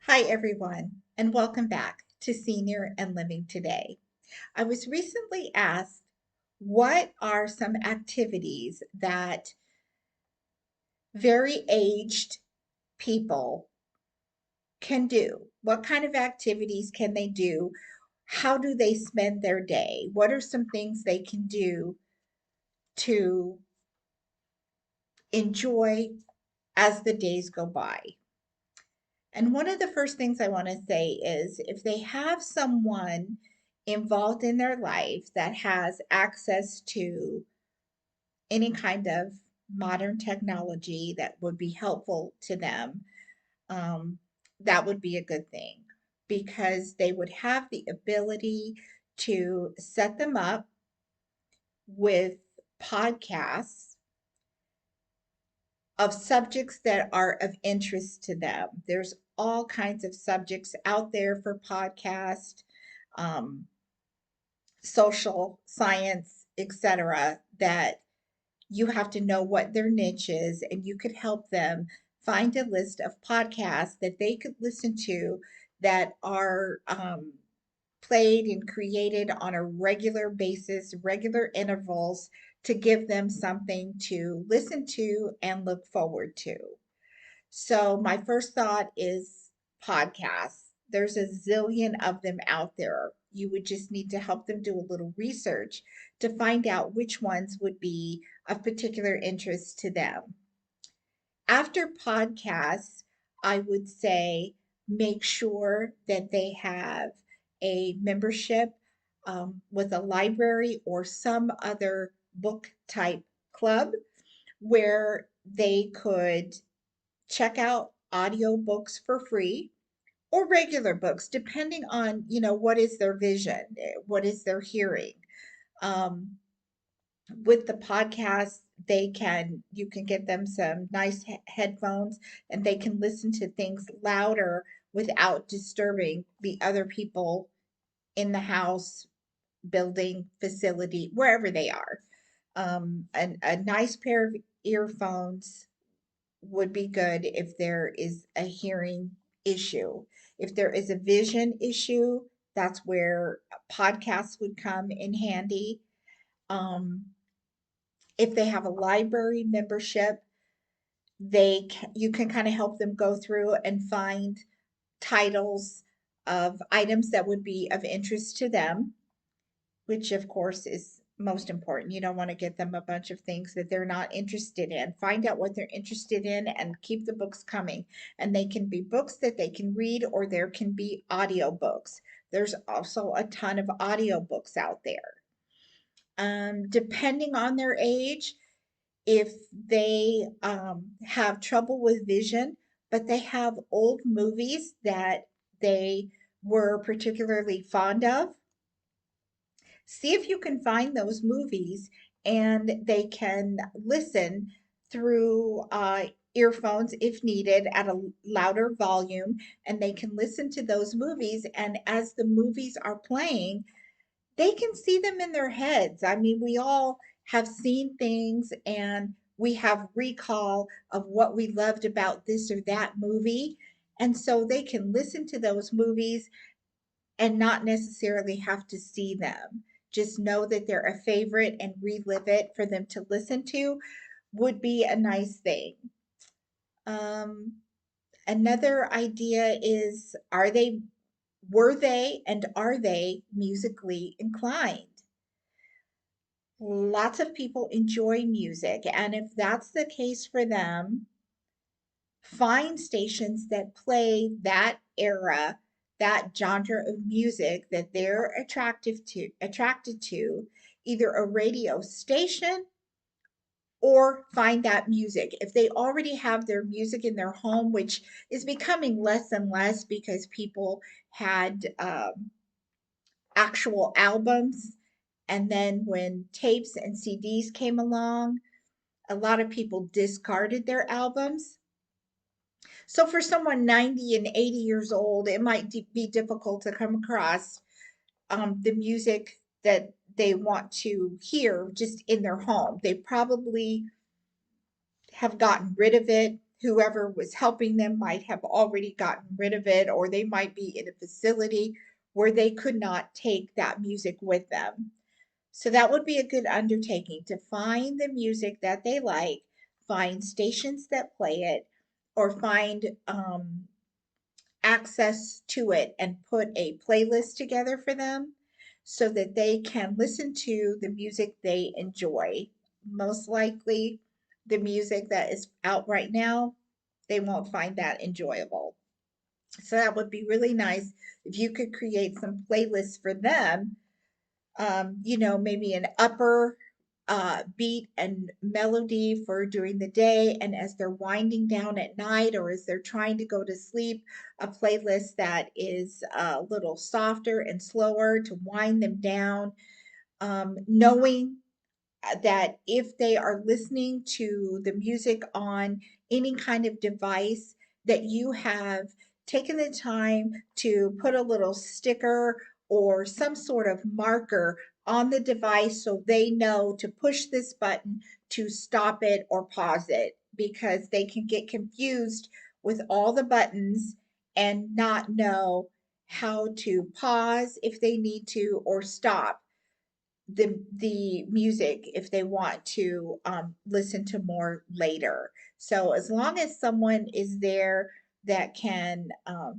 Hi, everyone, and welcome back to Senior and Living Today. I was recently asked what are some activities that very aged people can do? What kind of activities can they do? How do they spend their day? What are some things they can do to enjoy as the days go by? And one of the first things I want to say is if they have someone involved in their life that has access to any kind of modern technology that would be helpful to them, um, that would be a good thing because they would have the ability to set them up with podcasts of subjects that are of interest to them. There's all kinds of subjects out there for podcast, um, social science, etc. that you have to know what their niche is, and you could help them find a list of podcasts that they could listen to that are played and created on a regular basis, regular intervals to give them something to listen to and look forward to. So my first thought is podcasts. There's a zillion of them out there. You would just need to help them do a little research to find out which ones would be of particular interest to them. After podcasts, I would say make sure that they have a membership with a library or some other book type club where they could check out audiobooks for free or regular books depending on what is their vision, what is their hearing. um, with the podcast, you can get them some nice headphones and they can listen to things louder without disturbing the other people in the house, building, facility, wherever they are. A nice pair of earphones would be good if there is a hearing issue. If there is a vision issue, that's where podcasts would come in handy. Um, if they have a library membership, you can kind of help them go through and find titles of items that would be of interest to them, which of course is most important. You don't want to get them a bunch of things that they're not interested in. Find out what they're interested in and keep the books coming. And they can be books that they can read or there can be audio books. There's also a ton of audio books out there. Depending on their age, if they have trouble with vision, but they have old movies that they were particularly fond of, see if you can find those movies and they can listen through earphones if needed at a louder volume, and they can listen to those movies. And as the movies are playing, they can see them in their heads. I mean, we all have seen things and we have recall of what we loved about this or that movie. And so they can listen to those movies and not necessarily have to see them. Just know that they're a favorite and relive it for them to listen to would be a nice thing. Um, Another idea is were they and are they musically inclined? Lots of people enjoy music, and if that's the case for them, find stations that play that era, that genre of music that they're attracted to, either a radio station or find that music. If they already have their music in their home, which is becoming less and less because people had actual albums, and then when tapes and CDs came along, a lot of people discarded their albums. So for someone 90 and 80 years old, it might be difficult to come across the music that they want to hear just in their home. They probably have gotten rid of it. whoever was helping them might have already gotten rid of it, or they might be in a facility where they could not take that music with them. So that would be a good undertaking to find the music that they like, find stations that play it, or find access to it and put a playlist together for them so that they can listen to the music they enjoy. Most likely, the music that is out right now, they won't find that enjoyable. So that would be really nice if you could create some playlists for them, maybe an upper beat and melody for during the day, and as they're winding down at night or as they're trying to go to sleep, a playlist that is a little softer and slower to wind them down, knowing that if they are listening to the music on any kind of device, that you have taken the time to put a little sticker or some sort of marker on the device so they know to push this button to stop it or pause it, because they can get confused with all the buttons and not know how to pause if they need to, or stop the music if they want to listen to more later. So as long as someone is there that can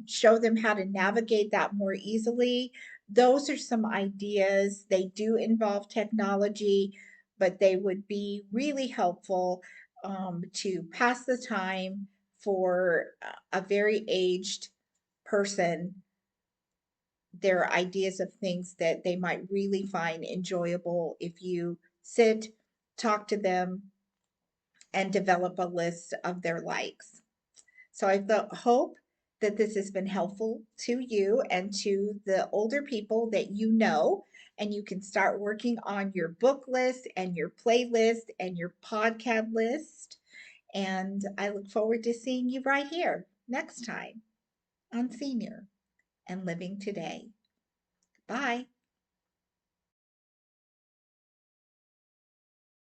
show them how to navigate that more easily, those are some ideas. They do involve technology, but they would be really helpful to pass the time for a very aged person, their ideas of things that they might really find enjoyable if you sit, talk to them, and develop a list of their likes. So I hope that this has been helpful to you and to the older people that you know, and you can start working on your book list and your playlist and your podcast list. And I look forward to seeing you right here next time on Senior and Living Today. Bye.